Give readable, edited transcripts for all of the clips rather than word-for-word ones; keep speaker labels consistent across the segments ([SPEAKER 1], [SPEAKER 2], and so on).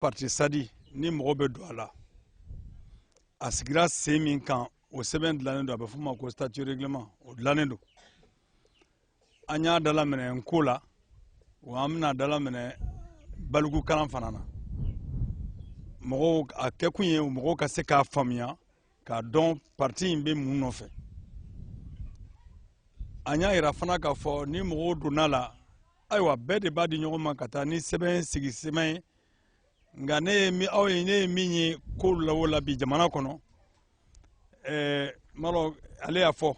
[SPEAKER 1] parti sadi ni mɔgɔ bɛ don a la a sigira sen min kan o sɛbɛn dilannen don a bɛ f'o ma ko statut règlement o dilannen don an y'a dalaminɛ nko la wa an bɛna dalaminɛ balikukalan fana na mɔgɔw a kɛkun ye mɔgɔw ka se k'a faamuya k'a dɔn parti in bɛ mun nɔfɛ an y'a yira fana k'a fɔ ni mɔgɔw donna la ayiwa bɛɛ de b'a di ɲɔgɔn ma ka taa ni sɛbɛn sigi sɛbɛn ye nka ne ye min ye ko la o la bi jamana kɔnɔ malo ale y'a fɔ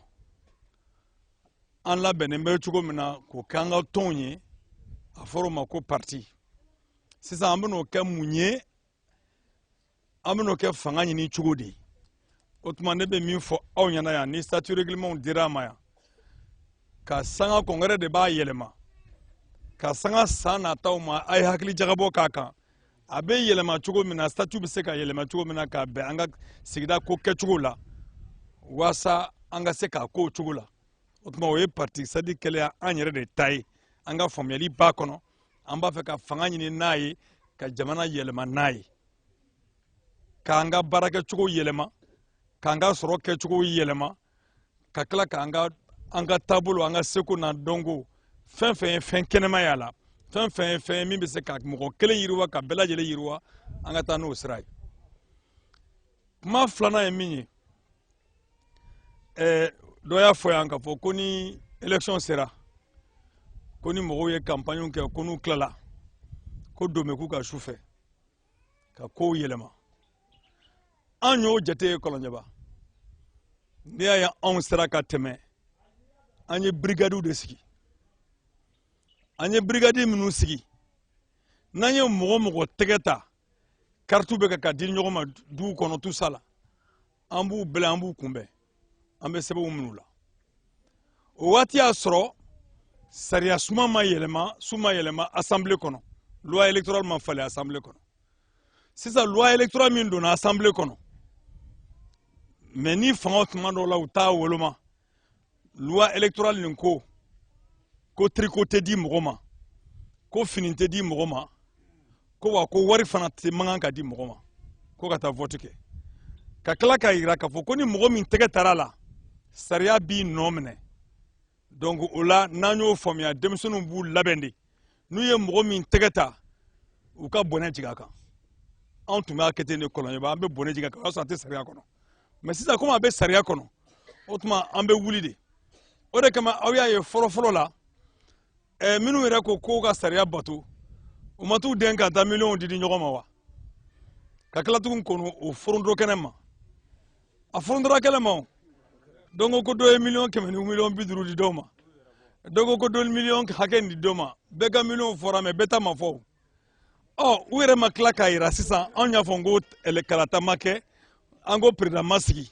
[SPEAKER 1] an labɛnnen bɛ cogo min na k'o kɛ an ka tɔnw ye a fɔra o ma ko parti sisan an bɛn'o kɛ mun ye an bɛn'o kɛ fanga ɲini cogo di o tuma ne bɛ min fɔ aw ɲɛna yan ni statut règlement dira a ma yan ka sanga kɔnkɔrɛ de b'a yɛlɛma ka sanga san nataw ma a ye hakili jagabɔ k'a kan a bɛ yɛlɛma cogo min na statut bɛ se ka yɛlɛma cogo min na k'a bɛn an ka sigida ko kɛcogo la walasa an ka se k'a ko o cogo la o tuma o ye parti sadi kɛlɛya an yɛrɛ de ta ye an ka faamuyali b'a kɔnɔ an b'a fɛ ka fanga ɲini n'a ye ka jamana yɛlɛma n'a ye k'an ka baarakɛcogo yɛlɛma k'an ka sɔrɔ kɛcogo yɛlɛma ka tila k'an ka taabolo an ka seko n'a dɔnko fɛn fɛn ye fɛn kɛnɛma y'a la fɛn fɛn ye fɛn ye min bɛ se ka mɔgɔ kelen yiriwa ka bɛɛ lajɛlen yiriwa an ka taa n'o sira ye kuma filanan ye min ye dɔ y'a fɔ yan k'a fɔ ko ni élection sera ko ni mɔgɔw ye campagne kɛ ko n'u tilala ko don bɛ k'u ka su fɛ ka kow yɛlɛma an y'o jate ye Kɔlɔnjɛba n'i y'a ye anw sera ka tɛmɛ an ye brigadiw de sigi an ye brigadi minnu sigi n'an ye mɔgɔ mɔgɔ tɛgɛ ta carte bɛ ka di ɲɔgɔn ma dugu kɔnɔ tout ça la an b'u bɛlɛ an b'u kunbɛn an bɛ sɛbɛnw minnu la o waati y'a sɔrɔ sariya suma ma yɛlɛma assemblée kɔnɔ loi électorale ma falen assemblée kɔnɔ sisan loi électorale min donna assemblée kɔnɔ mais ni fanga tuma dɔw la u t'a woloma loi électorale nin ko tricot tɛ di mɔgɔ ma ko fini tɛ di mɔgɔ ma ko wa ko wari fana tɛ mankan ka di mɔgɔ ma ko ka taa vote kɛ ka tila k'a jira k'a fɔ ko ni mɔgɔ min tɛgɛ taara a la sariya b'i nɔ minɛ donc o la n'an y'o faamuya denmisɛnninw b'u labɛn de n'u ye mɔgɔ min tɛgɛ ta u ka bɔnɛ jigin a kan anw tun b'a kɛ ten de Kɔlɔnjɛba an bɛ bɔnɛ jigin a kan o y'a sɔrɔ a tɛ sariya kɔnɔ mais sisan komi a bɛ sariya kɔnɔ o tuma an bɛ wuli de o de kama aw y'a ye fɔlɔ-fɔlɔ la minnu yɛrɛ ko k'o ka sariya bato u ma t'u den ka taa miliyɔnw di ɲɔgɔn ma wa ka tila tuguni kɔnɔ o forondoro kɛnɛ ma a forondora kɛnɛ ma donc ko dɔ ye miliyɔn 100 ni miliyɔn 50 di dɔw ma dɔ ko dɔ ye miliyɔn hakɛ di dɔw ma bɛɛ ka miliyɔn fɔra mais bɛɛ ta ma fɔ u yɛrɛ ma tila k'a jira sisan anw y'a fɔ n ko kalata ma kɛ an ko président ma sigi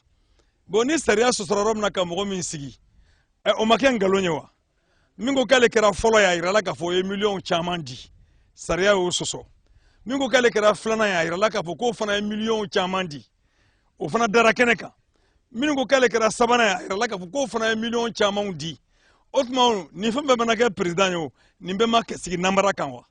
[SPEAKER 1] bon ni sariya sɔsɔra yɔrɔ min na ka mɔgɔ min sigi o ma kɛ nkalon ye wa min ko k'ale kɛra fɔlɔ y'a yirala k'a fɔ o ye miliyɔn caman di sariya y'o sɔsɔ min ko k'ale kɛra filanan y'a yirala k'a fɔ k'o fana ye miliyɔn caman di o fana dara kɛnɛ kan min ko k'ale kɛra sabanan y'a yirala k'a fɔ k'o fana ye miliyɔn camanw di o tuma nin fɛn bɛɛ mana kɛ président ye o nin bɛɛ ma sigi nanbara kan wa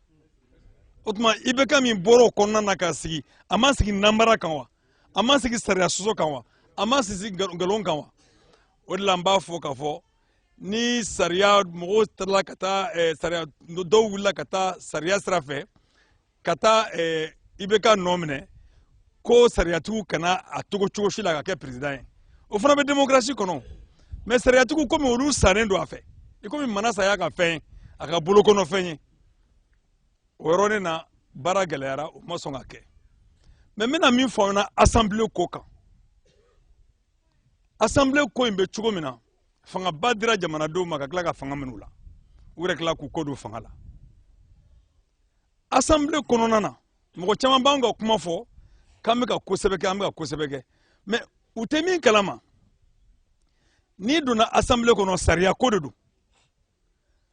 [SPEAKER 1] o tuma IBK min bɔra o kɔnɔna na ka sigi a ma sigi nanbara kan wa a ma sigi sariya sɔsɔ kan wa a ma sigi nkalon kan wa o de la n b'a fɔ k'a fɔ ni sariya mɔgɔw taara ka taa sariya dɔw wulila ka taa sariya sira fɛ ka taa IBK nɔ minɛ ko sariyatigiw kana a togo cogo si la ka kɛ président ye o fana bɛ démocratie kɔnɔ mais sariyatigiw komi olu sannen don a fɛ i komi Manasa y'a ka fɛn ye a ka bolokɔnɔfɛn ye o yɔrɔnin na baara gɛlɛyara o ma sɔn ka kɛ mais n bɛna min fɔ aw ɲɛna assemblée ko kan assemblée ko in bɛ cogo min na fangaba dira jamanadenw ma ka tila ka fanga minɛ u la u yɛrɛ tila k'u kɔ don fanga la assemblée kɔnɔna na mɔgɔ caman b'an ka kuma fɔ k'an bɛ ka kosɛbɛ kɛ an bɛ ka kosɛbɛ kɛ mais u tɛ min kalama n'i donna assemblée kɔnɔ sariya ko de don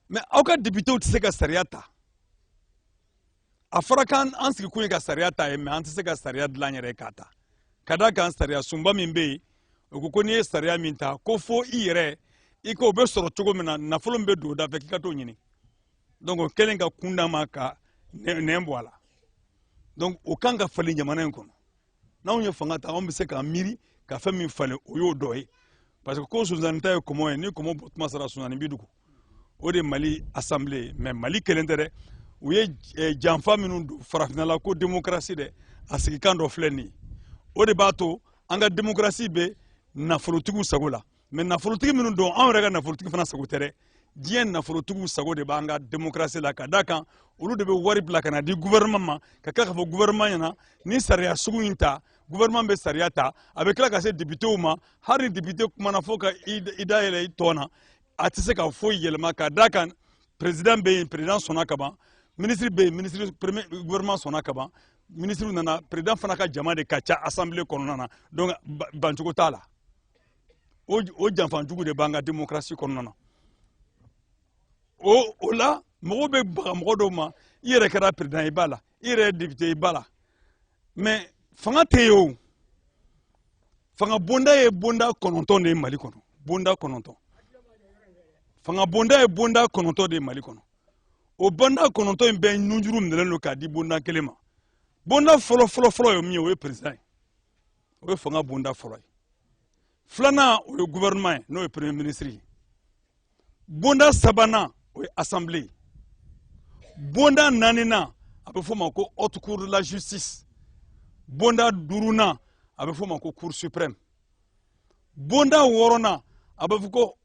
[SPEAKER 1] mais aw ka députéw tɛ se ka sariya ta a fɔra k'an sigi kun ye ka sariya ta ye mais an tɛ se ka sariya dilan yɛrɛ k'a ta ka d'a kan sariya sunba min bɛ yen o ko n'i ye sariya min ta ko fo i yɛrɛ i ko o bɛ sɔrɔ cogo min na nafolo min bɛ don o da fɛ k'i ka t'o ɲini donc o kɛlen ka kun d'a ma ka nɛn bɔ a la donc o kan ka falen jamana in kɔnɔ n'anw ye fanga ta anw bɛ se k'an miiri ka fɛn min falen o y'o dɔ ye parce que ko sunzani ta ye kɔmɔ ye ni kɔmɔ bɔtuma sera sunzani bi dugu o de Mali assemblée mais Mali kelen tɛ dɛ u ye janfa minnu don farafinna la ko démocratie dɛ a sigikan dɔ filɛ nin ye o de b'a to an ka démocratie bɛ nafolotigiw sago la mais nafolotigi minnu don anw yɛrɛ ka nafolotigi fana sago tɛ dɛ diɲɛ nafolotigiw sago de b'an ka démocratie la ka d'a kan olu de bɛ wari bila ka na di gouvernement ma ka tila k'a fɔ gouvernement ɲɛna ni sariya sugu in ta gouvernement bɛ sariya ta a bɛ tila ka se députéw ma hali ni député kumana fo ka i dayɛlɛ i tɔ na a tɛ se ka foyi yɛlɛma ka d'a kan président bɛ yen président sɔnna ka ban ministre bɛ yen ministre premier gouvernement sɔnna ka ban ministre nana président fana ka jama de ka ca assemblée kɔnɔna na donc bancogo t'a la o janfanjugu de b'an ka démocratie kɔnɔna na o la mɔgɔw bɛ baga mɔgɔ dɔw ma i yɛrɛ kɛra président i b'a la i yɛrɛ ye député i b'a la mais fanga tɛ yen o fanga bonda ye bonda 9 de ye Mali kɔnɔ bonda 9 fanga bonda ye bonda 9 de ye Mali kɔnɔ o bonda 9 in bɛɛ nunjuru minɛlen don k'a di bonda kelen ma bonda fɔlɔ ye min ye o ye président ye o ye fanga bonda fɔlɔ ye filanan o ye gouvernement ye n'o ye premier ministre ye bonda sabanan o ye assemblée ye bonda naaninan a bɛ f'o ma ko haute cour de la justice bonda duurunan a bɛ f'o ma ko cour suprême bonda wɔɔrɔnan a bɛ fɔ ko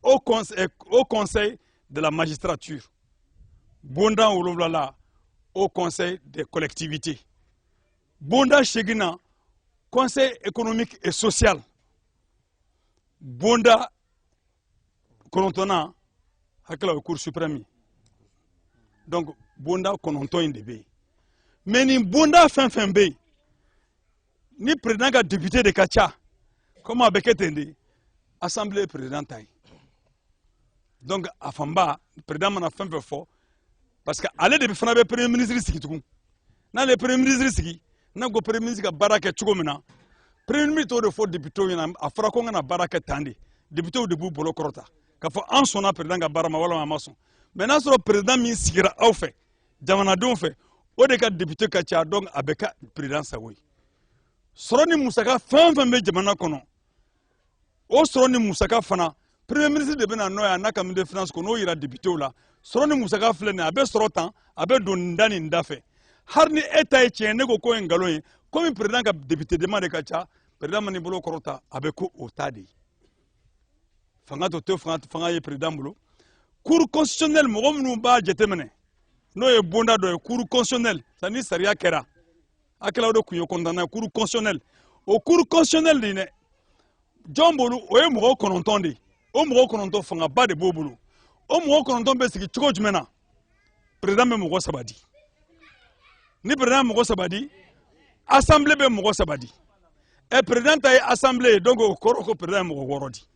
[SPEAKER 1] au conseil de la magistrature bonda wolonwula au conseil des collectivités bonda seginnan conseil économique et social bonda kɔnɔntɔnnan hakili o ye cour suprême ye donc bonda 9 in de bɛ yen mais nin bonda fɛn fɛn bɛ yen ni président ka député de ka ca comme a bɛ kɛ ten de assemblée président ta ye donc a fanba président mana fɛn fɛn fɔ parce que ale de fana bɛ premier ministre sigi tugun n'ale ye premier ministre sigi n'a ko premier ministre ka baara kɛ cogo min na premier ministre t'o de fɔ députéw ɲɛna a fɔra ko n kana baara kɛ tan de députéw de b'u bolo kɔrɔta k'a fɔ an sɔnna président ka baara ma walima an ma sɔn mais n'a sɔrɔ président min sigira aw fɛ jamanadenw fɛ o de ka député ka ca donc a bɛ kɛ président sago ye sɔrɔ ni musaka fɛn fɛn bɛ jamana kɔnɔ o sɔrɔ ni musaka fana premier ministre de bɛ na n'o ye a n'a ka ministre des finances kɔnɔ n'o yira députéw la sɔrɔ ni musaka filɛ nin ye a bɛ sɔrɔ tan a bɛ don nin da nin da fɛ hali ni e ta ye tiɲɛ ne ko k'o ye nkalon ye komi président ka député dama de ka ca président ma n'i bolo kɔrɔta a bɛ ko o ta de ye fanga to to fanga ye président bolo cour constitutionnelle mɔgɔ minnu b'a jateminɛ n'o ye bonda dɔ ye cour constitutionnelle c'est ni sariya kɛra a kɛla o de tun ye condamné ye cour constitutionnelle o cour constitutionnelle de dɛ jɔn bolo o ye mɔgɔ 9 de ye o mɔgɔ 9 fangaba de b'o bolo o mɔgɔ 9 bɛ sigi cogo jumɛn na président bɛ mɔgɔ 3 di ni président mɔgɔ 3 di assemblée bɛ mɔgɔ 3 di président ta ye assemblée ye donc o kɔrɔ ko président ye mɔgɔ 6 di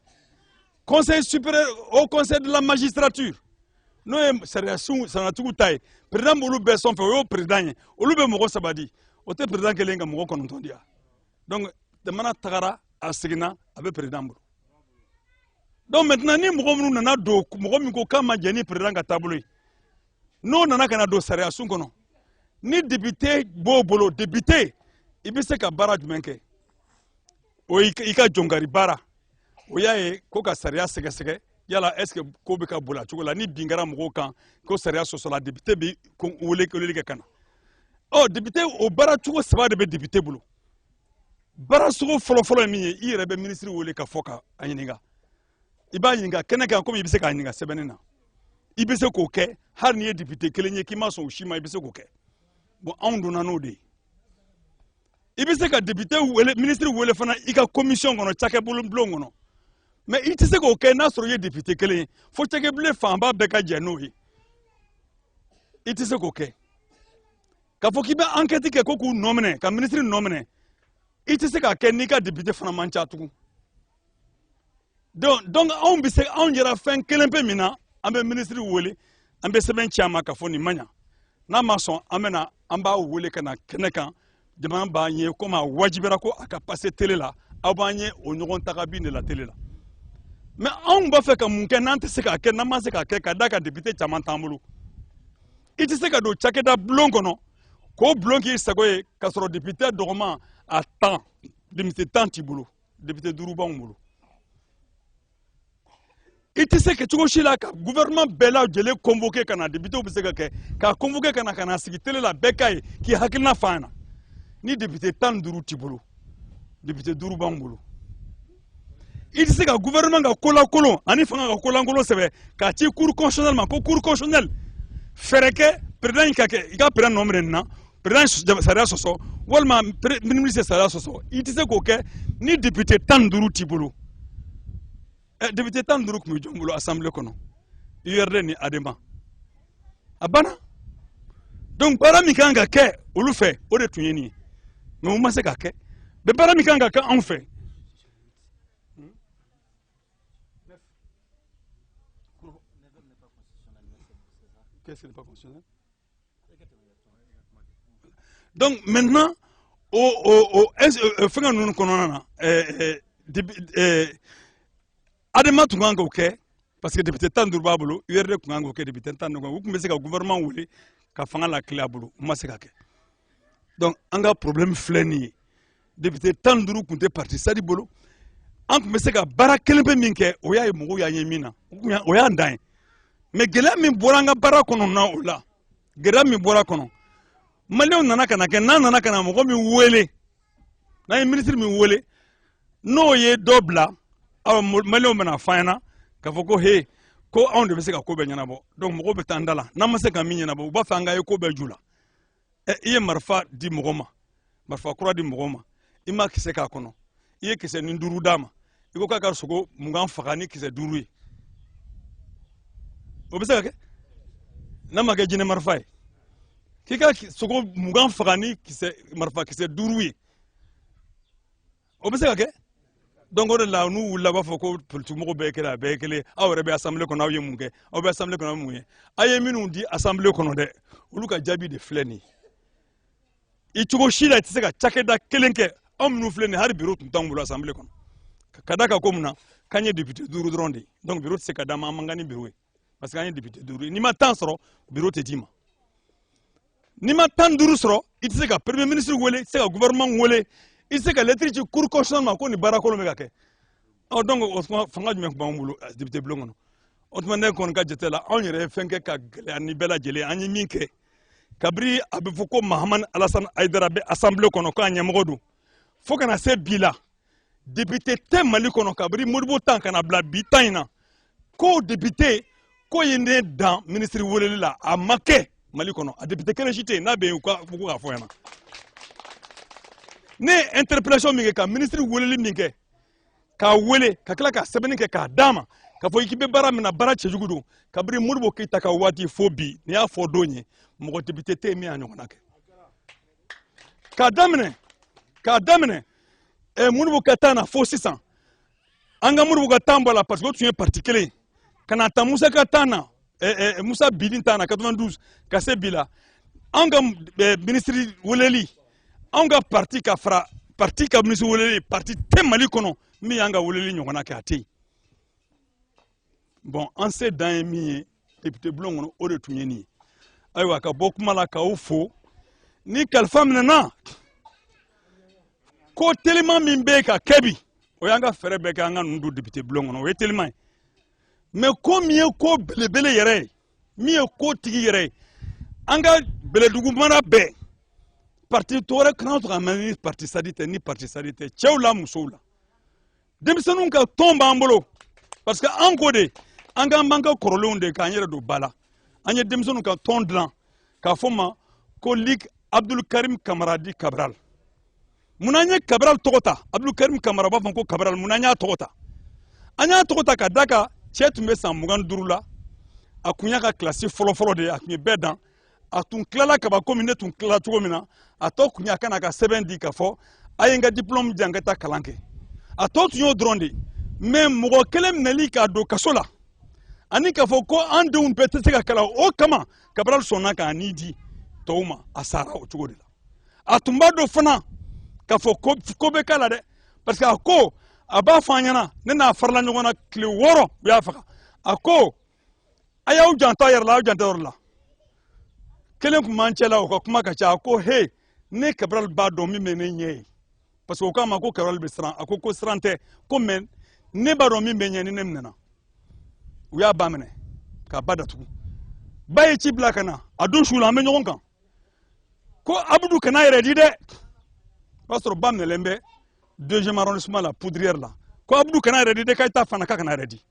[SPEAKER 1] conseil supérieur au conseil de la magistrature n'o ye sariyatigiw ta ye président b'olu bɛɛ sɔn fɛ o y'o président ye olu bɛ mɔgɔ 3 di o tɛ président kelen ka mɔgɔ 9 di yan donc jamana tagara a seginna a bɛ président bolo donc maintenant ni mɔgɔ minnu nana don mɔgɔ min ko k'a ma jɛ ni président ka taabolo ye n'o nana ka na don sariyasun kɔnɔ ni député b'o bolo député i bɛ se ka baara jumɛn kɛ o i ka jɔnkari baara o y'a ye ko ka sariya sɛgɛsɛgɛ yala est ce que ko bɛ ka boli a cogo la ni bin kɛra mɔgɔw kan ko sariya sɔsɔla député bɛ weleli kɛ ka na député o baara cogo 3 de bɛ député bolo baara sugu fɔlɔ ye min ye i yɛrɛ bɛ ministre wele ka fɔ ka a ɲininka i b'a ɲininka kɛnɛ kan komi i bɛ se k'a ɲininka sɛbɛnni na i bɛ se k'o kɛ hali n'i ye député kelen ye k'i ma sɔn o si ma i bɛ se k'o kɛ bon anw donna n'o de ye i bɛ se ka député wele ministre wele fana i ka commission kɔnɔ cakɛbulon kɔnɔ mais i tɛ se k'o kɛ n'a sɔrɔ i ye député kelen ye fo cakɛbulon fanba bɛɛ ka jɛ n'o ye i tɛ se k'o kɛ k'a fɔ k'i bɛ enquête kɛ ko k'u nɔ minɛ ka ministre nɔ minɛ i tɛ se k'a kɛ n'i ka député fana man ca tugun donc anw bɛ se anw yɛrɛ fɛn kelen pe min na an bɛ ministre wele an bɛ sɛbɛn ci a ma k'a fɔ nin man ɲa n'a ma sɔn an b'a wele ka na kɛnɛ kan jamana b'a ye komi a wajibira ko a ka passer télé la aw b'an ye o ɲɔgɔn taga bin de la télé la mais anw b'a fɛ ka mun kɛ n'an tɛ se k'a kɛ n'an ma se k'a kɛ ka d'a kan député caman t'an bolo i tɛ se ka don cakɛda bulon kɔnɔ Ko bulon k'i sago ye k'a sɔrɔ député dɔgɔman a 10 député 10 t'i bolo député 5 b'anw bolo i tɛ se kɛ cogo si la ka gouvernement bɛɛ lajɛlen convoqué ka na député bɛ se ka kɛ k'a convoqué ka na sigi télé la bɛɛ k'a ye k'i hakilina f'a ɲɛna ni député 15 t'i bolo député 5 b'anw bolo i tɛ se ka gouvernement ka ko lankolon ani fanga ka ko lankolon sɛbɛn k'a ci cour constitutionnelle ma ko cour constitutionnelle fɛɛrɛ kɛ président in ka kɛ i ka président nɔ minɛ nin na président sariya sɔsɔ walima ministre sariya sɔsɔ i tɛ se k'o kɛ ni député 15 t'i bolo député 15 tun bɛ jɔn bolo assemblée kɔnɔ URD ni ADEMA a banna donc baara min kan ka kɛ olu fɛ o de tun ye nin ye mais u ma se ka kɛ mais baara min kan ka kɛ anw fɛ qu'est-ce qui n'est pas constitutionnel? Donc maintenant fɛngɛ ninnu kɔnɔna na ADEMA tun kan k'o kɛ parce que député 15 b'a bolo URD tun kan k'o kɛ député 15 u tun bɛ se ka gouvernement wele ka fanga lakile a bolo u ma se ka kɛ donc an ka problème filɛ nin ye député 15 tun tɛ parti sadi bolo an tun bɛ se ka baara kelen pe min kɛ o y'a ye mɔgɔw y'a ye min na o y'an dan ye mais gɛlɛya min bɔra an ka baara kɔnɔ na o la gɛlɛya min bɔra kɔnɔ maliyɛnw nana ka na kɛ n'an nana ka na mɔgɔ min wele n'an ye ministre min wele n'o ye dɔ bila maliyɛnw bɛna f'a ɲɛna k'a fɔ ko he ko anw de bɛ se ka ko bɛɛ ɲɛnabɔ donc mɔgɔw bɛ taa an da la n'an ma se ka min ɲɛnabɔ u b'a fɛ an ka ye ko bɛɛ ju la i ye marifa di mɔgɔ ma marifa kura di mɔgɔ ma i ma kisɛ k'a kɔnɔ i ye kisɛ ni 5 d'a ma i ko k'a ka sogo 20 faga ni kisɛ 5 ye o bɛ se ka kɛ n'a ma kɛ jinɛ marifa ye k'i ka sogo 20 faga ni marifa kisɛ 5 ye o bɛ se ka kɛ donc o de la n'u wulila b'a fɔ ko politique mɔgɔw bɛɛ ye kelen a bɛɛ ye kelen aw yɛrɛ bɛ assemblée kɔnɔ aw ye mun kɛ aw bɛ assemblée kɔnɔ mun ye a ye minnu di assemblée kɔnɔ dɛ olu ka jaabi de filɛ nin ye i cogo si la i tɛ se ka cakɛda kelen kɛ anw minnu filɛ nin ye hali bureau tun t'anw bolo assemblée kɔnɔ ka d'a kan ko mun na k'an ye député 5 dɔrɔn de ye donc bureau tɛ se ka d'an ma an man kan ni bureau ye parce que an ye député 5 ye n'i ma 10 sɔrɔ bureau tɛ d'i ma n'i ma 15 sɔrɔ i tɛ se ka premier ministre wele i tɛ se ka gouvernement wele i tɛ se ka lettre ci cour constitutionnelle ma ko nin baara kolon bɛ ka kɛ donc o tuma fanga jumɛn tun b'anw bolo député bulon kɔnɔ o tuma ne kɔni ka jate la anw yɛrɛ ye fɛn kɛ ka gɛlɛya ni bɛɛ lajɛlen an ye min kɛ kabiri a bɛ fɔ ko Mahamani Alassane Haidara bɛ assemblée kɔnɔ k'a ɲɛmɔgɔ don fo kana se bi la député tɛ Mali kɔnɔ kabiri Modibo tan kana bila bi tan in na ko député ko ye ne dan ministre weleli la a ma kɛ Mali kɔnɔ a député kelen si tɛ yen n'a bɛ yen u ka k'a fɔ ɲɛna ne ye interpellation min kɛ ka ministre weleli min kɛ k'a wele ka tila ka sɛbɛnni kɛ k'a d'a ma k'a fɔ k'i bɛ baara min na baara cɛjugu don kabiri Modibo Keyita ka waati fo bi ni y'a fɔ don ye mɔgɔ député tɛ yen min y'a ɲɔgɔnna kɛ k'a daminɛ Modibo ka taa na fo sisan an ka Modibo ka taa bɔ a la parce que o tun ye parti kelen ye ka na taa Musa ka taa na Musa Bidin taa na 92 ka se bi la an ka ministre weleli anw ka parti ka fara parti ka ministre weleli parti tɛ Mali kɔnɔ min y'an ka weleli ɲɔgɔnna kɛ a tɛ yen bon an se dan ye min ye député bulon kɔnɔ o de tun ye nin ye ayiwa ka bɔ kuma la k'aw fo ni kalifa minɛna ko teliman min bɛ yen ka kɛ bi o y'an ka fɛɛrɛ bɛɛ kɛ an ka ninnu don député bulon kɔnɔ o ye teliman ye mais ko min ye ko belebele yɛrɛ ye min ye ko tigi yɛrɛ ye an ka Bɛlɛdugu mara bɛɛ parti tɔwɛrɛ kana to ka mɛn ni parti sadi tɛ ni parti sadi tɛ cɛw la musow la denmisɛnninw ka tɔn b'an bolo parce que an ko de an k'an b'an ka kɔrɔlenw de k'an yɛrɛ don ba la an ye denmisɛnninw ka tɔn dilan k'a fɔ ma ko Ligue Abdul Karim Kamaradi Cabral munna an ye Cabral tɔgɔ ta Abdul Karim Kamara b'a fɔ ko Cabral munna an y'a tɔgɔ ta an y'a tɔgɔ ta ka d'a kan cɛ tun bɛ san 25 la a tun y'a ka kilasi fɔlɔ de ye a tun ye bɛɛ dan a tun tilala kaba komi ne tun tilala cogo min na a tɔ tun y'a ka na ka sɛbɛn di k'a fɔ a ye n ka diplôme di yan n ka taa kalan kɛ a tɔ tun y'o dɔrɔn de mais mɔgɔ kelen minɛli k'a don kaso la ani k'a fɔ ko an denw bɛɛ tɛ se ka kalan o kama Cabral sɔnna k'a ni di tɔw ma a sara o cogo de la a tun b'a dɔn fana k'a fɔ ko bɛ k'a la dɛ parce que a ko a b'a fɔ an ɲɛna ne n'a farala ɲɔgɔn na tile 6 u y'a faga a ko a y'aw janto a yɛrɛ la aw janto yɔrɔ la kelen kun man cɛla o ka kuma ka ca a ko he ne Cabral b'a dɔn min bɛ ne ɲɛ ye parce que o k'a ma ko Cabral bɛ siran a ko siran tɛ ko mais ne b'a dɔn min bɛ ɲɛ ni ne minɛna u y'a ba minɛ k'a ba datugu ba ye ci bila ka na a don su la an bɛ ɲɔgɔn kan ko Abudu kana yɛrɛ di dɛ o b'a sɔrɔ ba minɛlen bɛ 2e arrondissement la Poudrière la ko Abudu kana yɛrɛ di dɛ k'a ta fana k'a kana yɛrɛ di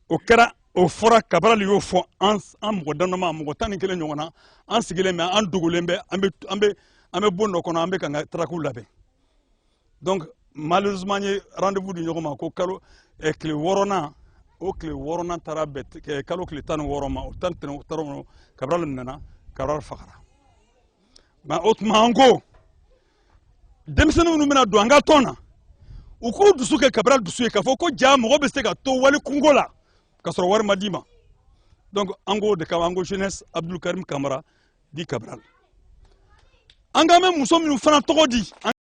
[SPEAKER 1] o kɛra o fɔra Cabral y'o fɔ an mɔgɔ dama mɔgɔ 11 ɲɔgɔn na an sigilen bɛ an dogolen bɛ an bɛ bon dɔ kɔnɔ an bɛ ka n ka trakiw labɛn donc malheureusement n ye rendez-vous di ɲɔgɔn ma ko kalo tile 6nan o tile 6nan taara bɛn kalo tile 16 ma o 13 Cabral minɛna Cabral fagara mais o tuma an ko denmisɛnnin minnu bɛna don an ka tɔn na u k'u dusu kɛ Cabral dusu ye k'a fɔ ko ja mɔgɔ bɛ se ka to wali kungo la k'a sɔrɔ wari ma d'i ma donc an k'o de kama an ko jeunesse Abdul Karim Kamara di Cabral an k'an bɛ muso minnu fana tɔgɔ di